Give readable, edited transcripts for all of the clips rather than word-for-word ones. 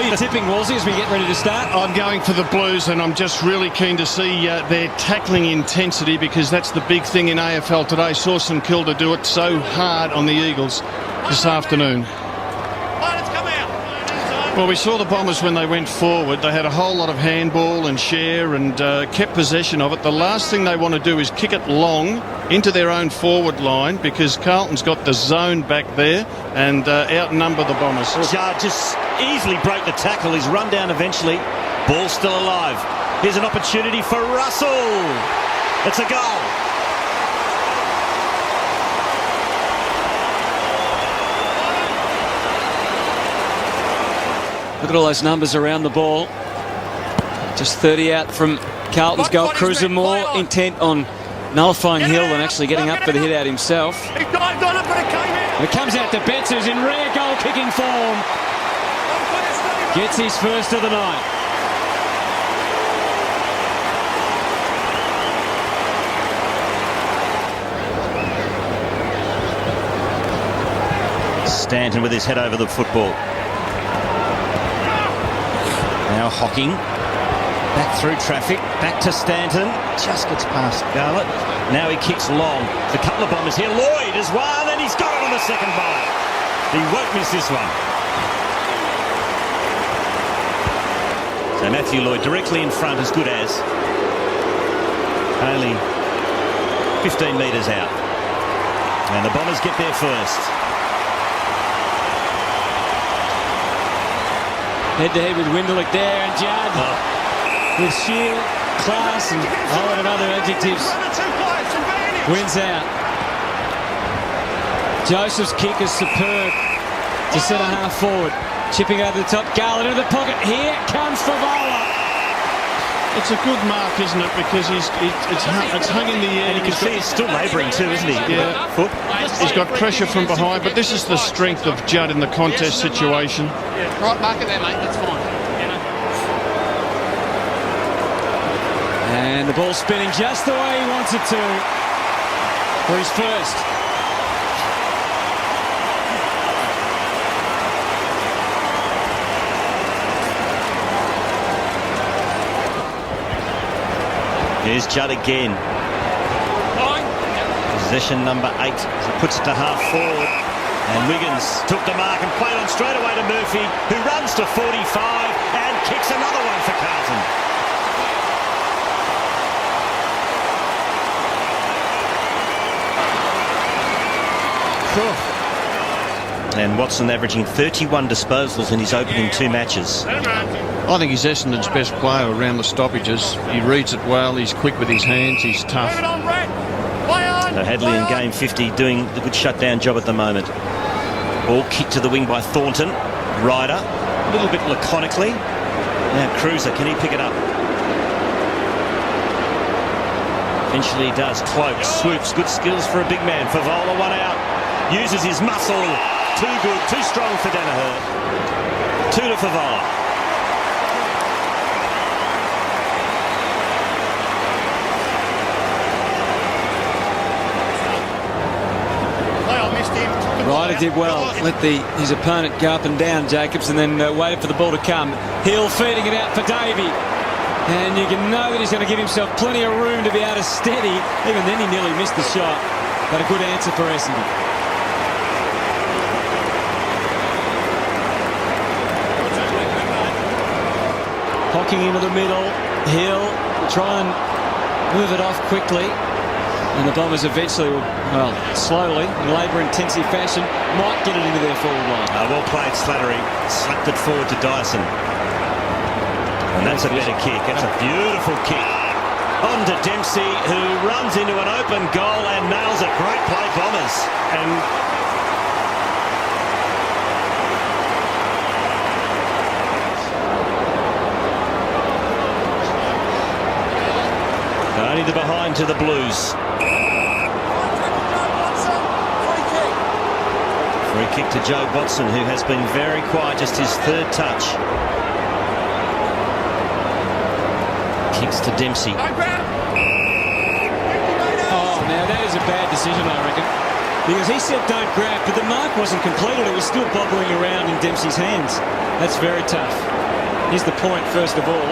are you tipping, Wolsey, as we get ready to start? I'm going for the Blues, and I'm just really keen to see their tackling intensity, because that's the big thing in AFL today. Saw St Kilda do it so hard on the Eagles this afternoon. Well, we saw the Bombers when they went forward. They had a whole lot of handball and share and kept possession of it. The last thing they want to do is kick it long into their own forward line, because Carlton's got the zone back there and outnumber the Bombers. Judd just easily broke the tackle. He's run down eventually. Ball still alive. Here's an opportunity for Russell. It's a goal. Look at all those numbers around the ball. Just 30 out from Carlton's goal. Cruiser more intent on nullifying Hill than actually getting up for the hit out himself. It comes out to Betts, who's in rare goal-kicking form. Gets his first of the night. Stanton with his head over the football. Now Hocking, back through traffic, back to Stanton, just gets past Garlett. Now he kicks long. There's a couple of Bombers here. Lloyd has won, and he's got it on the second bite. He won't miss this one. So Matthew Lloyd directly in front, as good as. Only 15 metres out. And the Bombers get there first. Head-to-head with Windelick there, and Judd with sheer class and a whole lot of other adjectives wins out. Joseph's kick is superb to centre half forward. Chipping over the top, Garland into the pocket. Here comes Favola. It's a good mark, isn't it? Because it's hung in the air. And you can see he's still labouring too, isn't he? Yeah. Foot. He's got pressure from behind, but this is the strength of Judd in the contest situation. Right marker there, mate. That's fine. And the ball spinning just the way he wants it to for his first. Here's Judd again. Possession number 8. He puts it to half forward. And Wiggins took the mark and played on straight away to Murphy, who runs to 45 and kicks another one for Carlton. And Watson averaging 31 disposals in his opening 2 matches. I think he's Essendon's best player around the stoppages. He reads it well, he's quick with his hands, he's tough. So Hadley in game 50 doing the good shutdown job at the moment. Ball kicked to the wing by Thornton. Ryder, a little bit laconically. Now Cruiser, can he pick it up? Eventually he does. Cloak, swoops, good skills for a big man. Favola, one out. Uses his muscle. Too good, too strong for Danaher. 2 to Favola. Ryder did well. Let his opponent go up and down, Jacobs, and then waited for the ball to come. Hill feeding it out for Davey. And you can know that he's going to give himself plenty of room to be able to steady. Even then he nearly missed the shot. But a good answer for Essendon. Hocking into the middle. Hill try and move it off quickly. And the Bombers eventually, well, slowly, in labour-intensive fashion, might get it into their forward line. Well played, Slattery. Slapped it forward to Dyson. And that's a better kick. That's a beautiful kick. On to Dempsey, who runs into an open goal and nails it. Great play, Bombers. And only the behind to the Blues. Free kick to Joe Watson, who has been very quiet, just his 3rd touch. Kicks to Dempsey. Oh, now that is a bad decision, I reckon. Because he said don't grab, but the mark wasn't completed. It was still bobbling around in Dempsey's hands. That's very tough. Here's the point, first of all.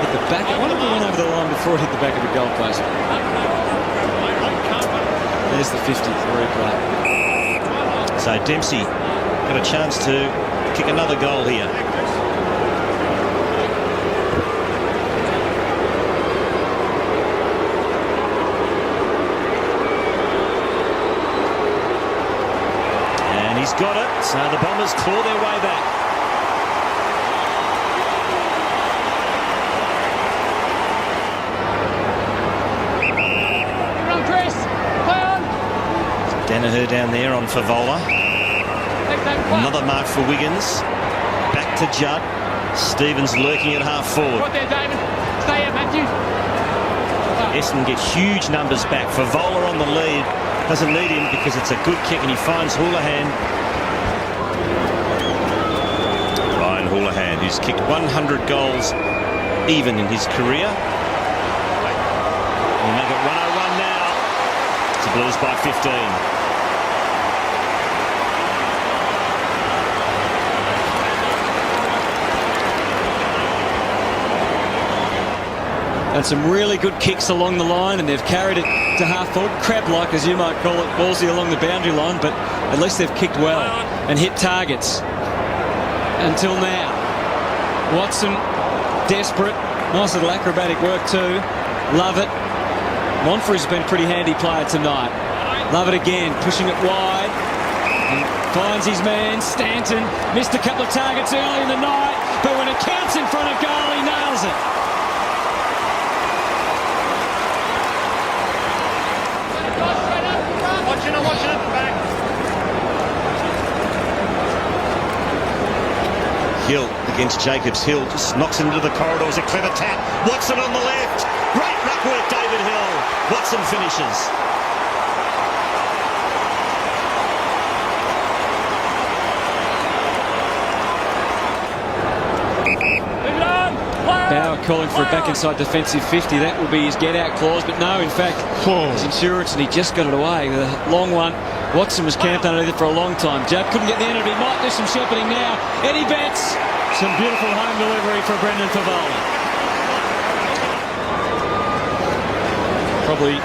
Hit the back. I wonder if it went over the line before it hit the back of the goalpost. There's the 50 replay. So Dempsey got a chance to kick another goal here. He's got it, so the Bombers claw their way back. Run, Chris! Play on! Danaher down there on Favola. Another mark for Wiggins. Back to Judd. Stevens lurking at half forward. Right there, David. Stay out, Matthew. Essendon get huge numbers back. Favola on the lead. Doesn't need him because it's a good kick and he finds Houlihan. Ryan Houlihan, who's kicked 100 goals even in his career. We'll make it 101 now. It's the Blues by 15. And some really good kicks along the line, and they've carried it to half forward, crab-like as you might call it, ballsy along the boundary line, but at least they've kicked well and hit targets until now. Watson desperate, nice little acrobatic work too. Love it. Monfrey's been a pretty handy player tonight. Love it again, pushing it wide and finds his man. Stanton missed a couple of targets early in the night, but when it counts in front of goal, he nails it. Watching it back. Hill against Jacobs. Hill just knocks it into the corridor. It's a clever tap. Watson on the left. Great ruck work, David Hill. Watson finishes. Bauer calling for a back inside defensive 50. That will be his get-out clause, but no, in fact, his insurance, and he just got it away. The long one. Watson was camped underneath it for a long time. Jab couldn't get the end of it. He might do some shepherding now. Eddie Betts. Some beautiful home delivery for Brendan Favola. Probably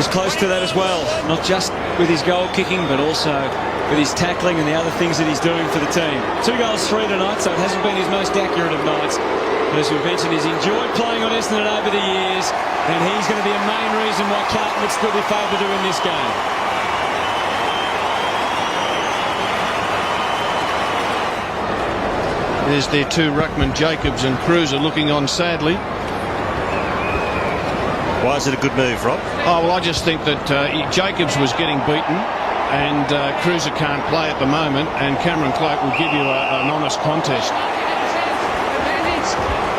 is close to that as well. Not just with his goal kicking, but also with his tackling and the other things that he's doing for the team. 2 goals, 3 tonight, so it hasn't been his most accurate of nights. But as we've mentioned, he's enjoyed playing on Essendon over the years, and he's going to be a main reason why Carlton would still be favoured to win this game. There's their two ruckmen, Jacobs and Cruiser, looking on sadly. Why is it a good move, Rob? Oh, well, I just think that Jacobs was getting beaten, and Cruiser can't play at the moment, and Cameron Cloak will give you an honest contest.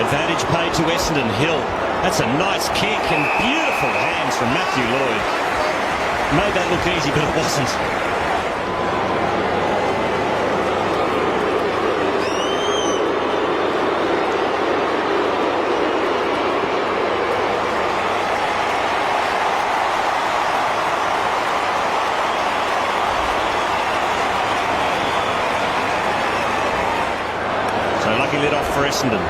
Advantage paid to Essendon. Hill. That's a nice kick and beautiful hands from Matthew Lloyd. Made that look easy, but it wasn't. So lucky let off for Essendon.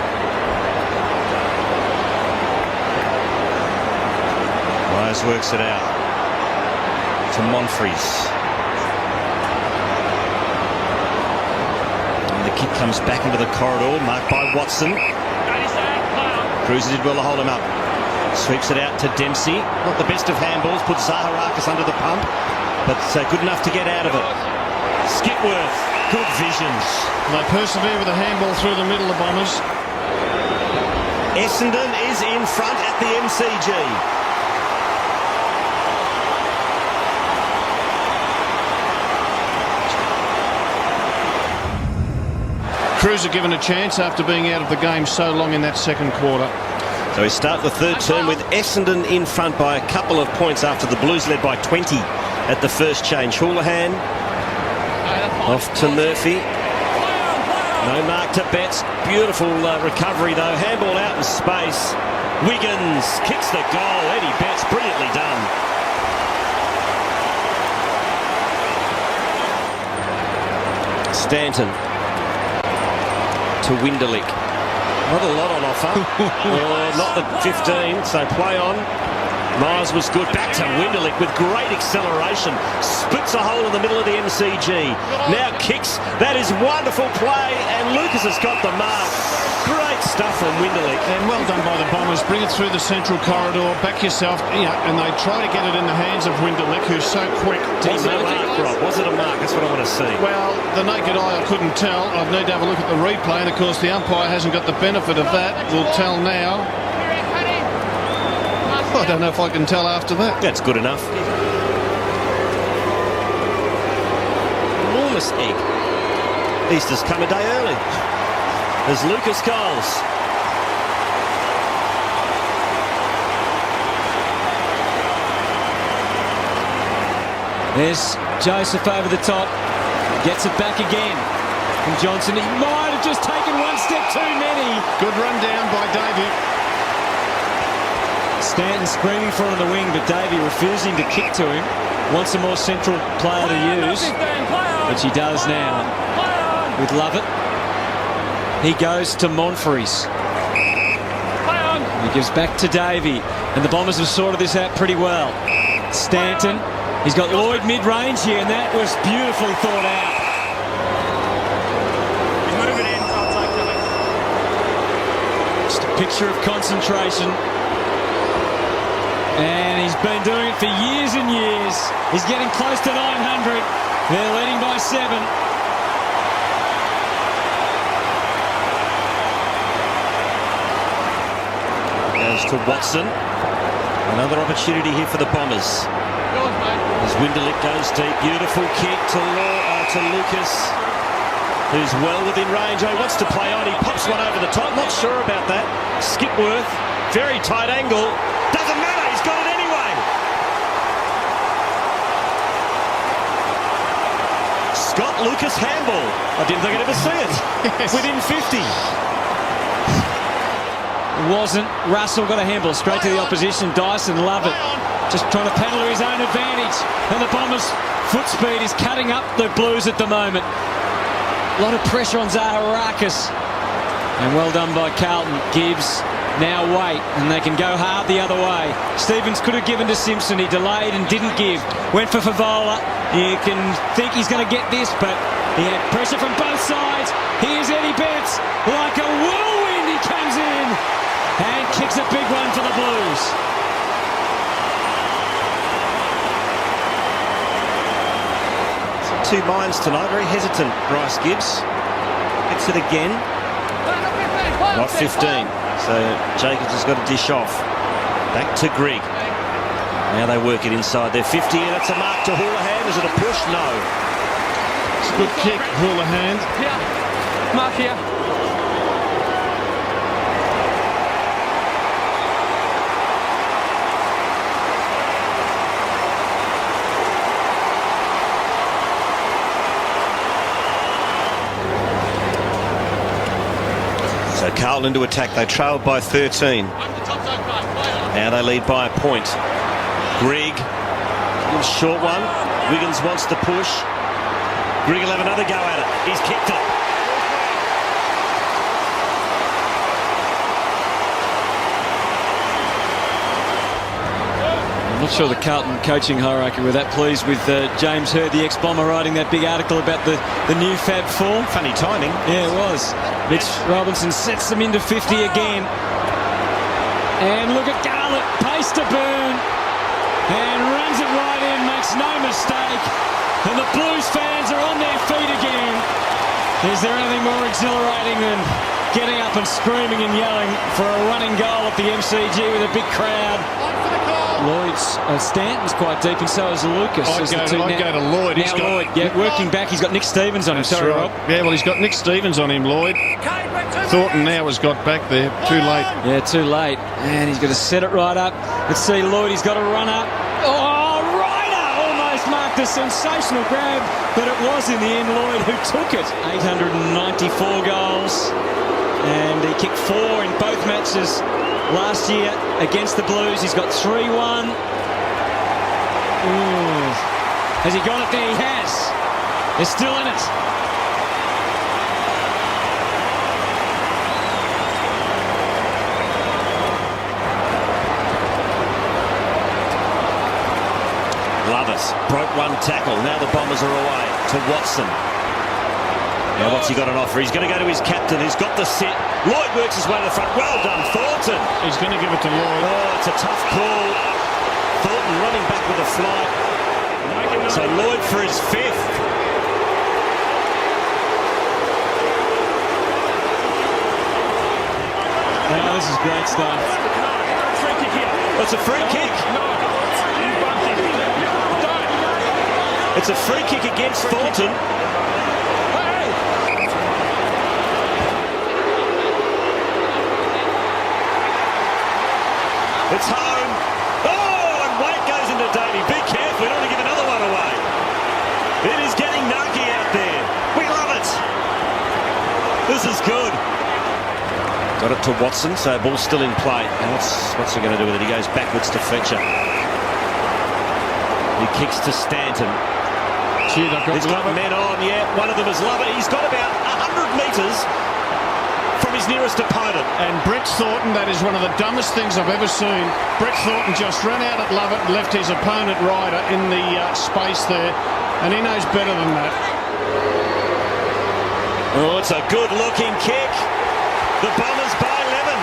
Myers works it out to Monfries. And the kick comes back into the corridor, marked by Watson. Cruiser did well to hold him up. Sweeps it out to Dempsey. Not the best of handballs, put Zaharakis under the pump, but good enough to get out of it. Skipworth, good visions. They persevere with a handball through the middle, the Bombers. Essendon is in front at the MCG. Cruiser given a chance after being out of the game so long in that second quarter. So we start the third term with Essendon in front by a couple of points after the Blues led by 20 at the first change. Houlihan off to Murphy. No mark to Betts. Beautiful recovery though. Handball out in space. Wiggins kicks the goal. Eddie Betts, brilliantly done. Stanton to Winderlick. Not a lot on offer. Not the 15, so play on. Myers was good. Back to Winderlick with great acceleration. Splits a hole in the middle of the MCG. Now kicks. That is wonderful play, and Lucas has got the mark. Great stuff from Winderlick. And well done by the Bombers. Bring it through the central corridor. Back yourself. Yeah, and they try to get it in the hands of Winderlick, who's so quick. Was it a mark, Rob? Was it a mark? That's what I want to see. Well, the naked eye, I couldn't tell. I'd need to have a look at the replay, and of course the umpire hasn't got the benefit of that. We'll tell now. I don't know if I can tell after that. That's good enough. Enormous egg. Easter's come a day early. There's Lucas Coles. There's Joseph over the top. Gets it back again from Johnson. He might have just taken one step too many. Good run down by Davey. Stanton screaming for it on the wing, but Davey refusing to kick to him. Wants a more central player to use, which he does now with Lovett. He goes to Monfries. He gives back to Davey, and the Bombers have sorted this out pretty well. Stanton, he's got Lloyd mid-range here, and that was beautifully thought out. Just a picture of concentration. And he's been doing it for years and years. He's getting close to 900. They're leading by 7. Goes to Watson. Another opportunity here for the Bombers. As Winderlick goes deep. Beautiful kick to Lucas, who's well within range. Oh, he wants to play on. He pops one over the top. Not sure about that. Skipworth. Very tight angle. Doesn't matter. He's got it anyway. Scott Lucas handball. I didn't think I'd ever see it. Yes. Within 50. It wasn't. Russell got a handball straight to the opposition. Dyson loved it. Just trying to paddle to his own advantage. And the Bombers' foot speed is cutting up the Blues at the moment. A lot of pressure on Zaharakis. And well done by Carlton. Gibbs. Now wait, and they can go hard the other way. Stevens could have given to Simpson. He delayed and didn't give. Went for Favola. You can think he's going to get this, but he had pressure from both sides. Here's Eddie Betts. Like a whirlwind, he comes in and kicks a big one for the Blues. Two minds tonight. Very hesitant, Bryce Gibbs. Gets it again. Not 15. So Jacobs has got to dish off. Back to Grigg. Now they work it inside their 50, and it's a mark to Houlihan. Is it a push? No. It's a good kick, Houlihan. Here. Mark here. So Carlton to attack. They trailed by 13. Now they lead by a point. Grigg, little short one. Wiggins wants to push. Grigg will have another go at it. He's kicked it. I'm not sure the Carlton coaching hierarchy were that pleased with James Hurd, the ex-Bomber, writing that big article about the new Fab Four. Funny timing. Yeah, it was. Mitch Robinson sets them into 50 again. And look at Garlett, pace to burn. And runs it right in, makes no mistake. And the Blues fans are on their feet again. Is there anything more exhilarating than getting up and screaming and yelling for a running goal at the MCG with a big crowd? Lloyd's Stanton's quite deep, and so is Lucas. I'd go to Lloyd. Now Lloyd, yeah, working back. He's got Nick Stevens on him. Sorry, right. Rob. Yeah, well, he's got Nick Stevens on him, Lloyd. Thornton now has got back there. Too late. Yeah, too late. And he's got to set it right up. Let's see, Lloyd, he's got to run up. Oh, Ryder almost marked a sensational grab, but it was in the end Lloyd who took it. 894 goals, and he kicked 4 in both matches last year against the Blues. He's got 3-1. Has he got it there? He has. They're still in it. broke one tackle. Now the Bombers are away to Watson. Now what's he got on offer? He's going to go to his captain. He's got the sit. Lloyd works his way to the front. Well done, Thornton. He's going to give it to Lloyd. Oh, it's a tough call. Thornton running back with a flight. So Lloyd for his fifth. Now this is great stuff. It's a free kick. It's a free kick against Thornton. It's home. Oh, and Wade goes into Davey. Be careful, we don't want to give another one away. It is getting Naki out there. We love it. This is good. Got it to Watson, so ball's still in play. And what's he going to do with it? He goes backwards to Fletcher. He kicks to Stanton. He's got men on, yeah. One of them is Lovett. He's got about 100 metres from his nearest opponent. And Brett Thornton, that is one of the dumbest things I've ever seen. Brett Thornton just ran out at Lovett and left his opponent rider in the space there. And he knows better than that. Oh, it's a good-looking kick. The Bombers by 11.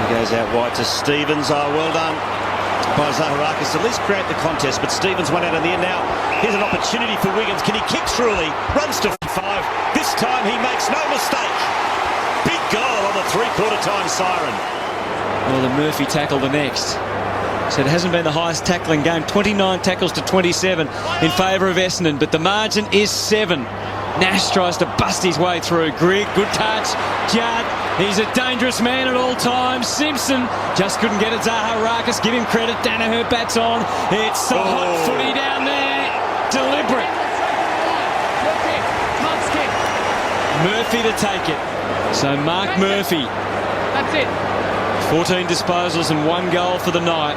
He goes out wide to Stevens. Oh, well done by Zaharakis. At least create the contest, but Stevens went out in the end. Now, here's an opportunity for Wiggins. Can he kick truly? Runs to 5. This time he makes no mistake. Big goal on the three-quarter time siren. Well, the Murphy tackle the next. So it hasn't been the highest tackling game. 29 tackles to 27 in favour of Essendon, but the margin is 7. Nash tries to bust his way through. Grigg, good touch. Judd, he's a dangerous man at all times. Simpson just couldn't get it. Zaharakis, give him credit. Danaher bats on. It's a hot footy down there. Deliberate. Murphy to take it. So Mark Murphy. That's it. 14 disposals and 1 goal for the night.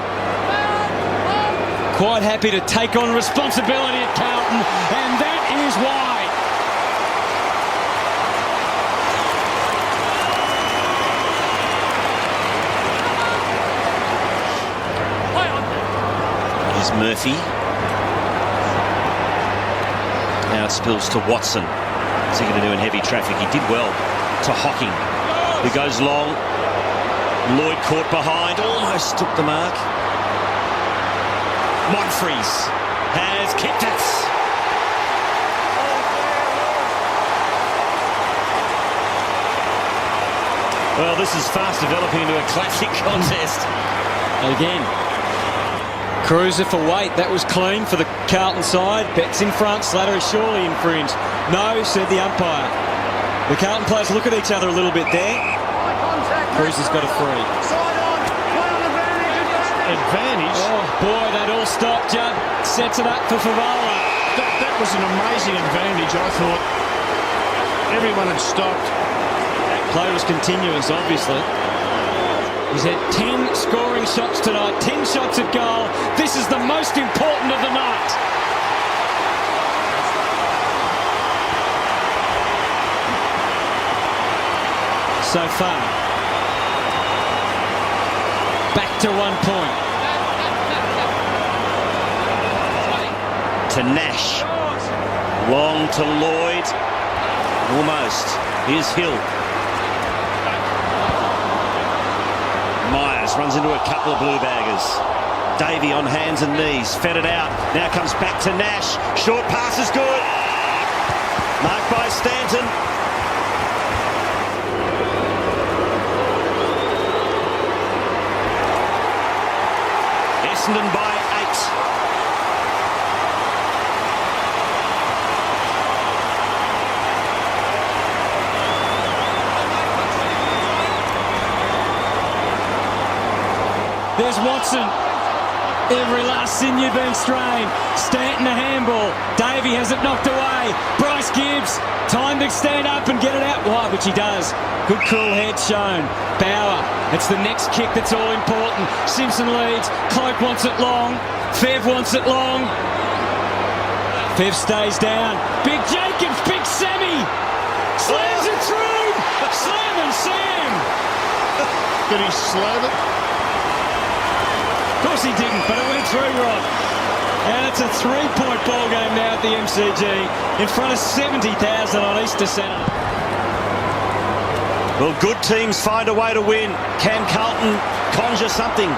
Quite happy to take on responsibility at Carlton, and that is why. Here's Murphy. Now it spills to Watson. What's he going to do in heavy traffic? He did well to Hocking, who goes long. Lloyd caught behind, almost took the mark. Monfries has kicked it. Well, this is fast developing into a classic contest. Again. Cruiser for weight. That was clean for the Carlton side. Betts in front. Slater is surely infringed. No, said the umpire. The Carlton players look at each other a little bit there. Cruiser's got a free. Advantage? Oh, boy, that all stopped. Judd sets it up for Favola. That was an amazing advantage, I thought. Everyone had stopped. Play was continuous, obviously. He's had 10 scoring shots tonight, 10 shots at goal. This is the most important of the night. So far. Back to 1 point. To Nash. Long to Lloyd. Almost. Here's Hill. Myers runs into a couple of blue baggers. Davey on hands and knees. Fed it out. Now comes back to Nash. Short pass is good. Marked by Stanton. Essendon by 8. There's Watson. Every last sinew being strained. Stanton a handball. Davey has it knocked away. Bryce Gibbs. Time to stand up and get it out wide, which he does. Good cool head shown. Bauer. It's the next kick that's all important. Simpson leads. Cloak wants it long. Fev wants it long. Piff stays down. Big Jacobs, Big Sammy. Slams it through. Slam and Sam. Did he slam it? Of course he didn't, but it went through, Rod. And it's a 3-point ball game now at the MCG in front of 70,000 on Easter Centre. Well, good teams find a way to win. Can Carlton conjure something?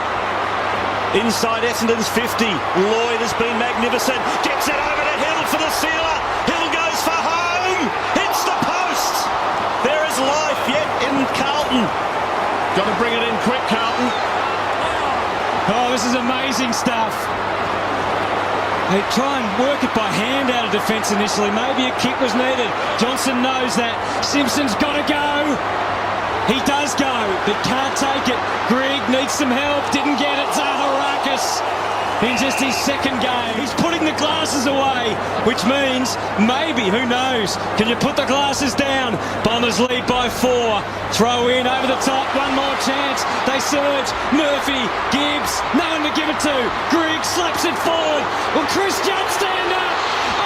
Inside Essendon's 50. Lloyd has been magnificent. Gets it over to Hill for the sealer. Hill goes for home. Hits the post. There is life yet in Carlton. Got to bring it in quick, Carlton. Oh, this is amazing stuff. They try and work it by hand out of defence initially. Maybe a kick was needed. Johnson knows that. Simpson's got to go. He does go, but can't take it. Greg needs some help. Didn't get it. Zaharakis in just his second game. He's putting the glasses away, which means maybe, who knows, can you put the glasses down? Bombers lead by 4. Throw in over the top. One more chance. They surge. Murphy, Gibbs, no one to give it to. Greg slaps it forward. Will Chris Judd stand up?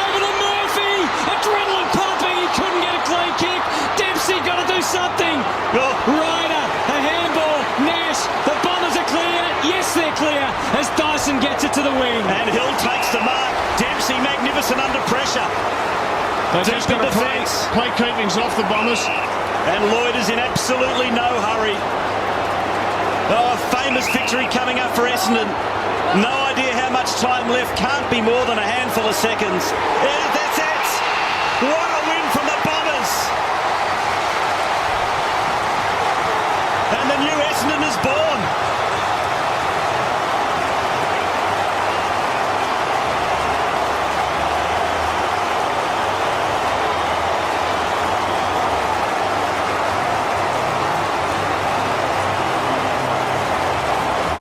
Over to Murphy. Adrenaline pumping. He couldn't get a clean kick. Dempsey got to do something. Ryder, a handball. Nash, the Bombers are clear. Yes, they're clear as Dyson gets it to the wing. And Hill takes the mark. Dempsey magnificent under pressure. They've just got to play keepings off the Bombers. And Lloyd is in absolutely no hurry. Oh, a famous victory coming up for Essendon. No idea how much time left. Can't be more than a handful of seconds.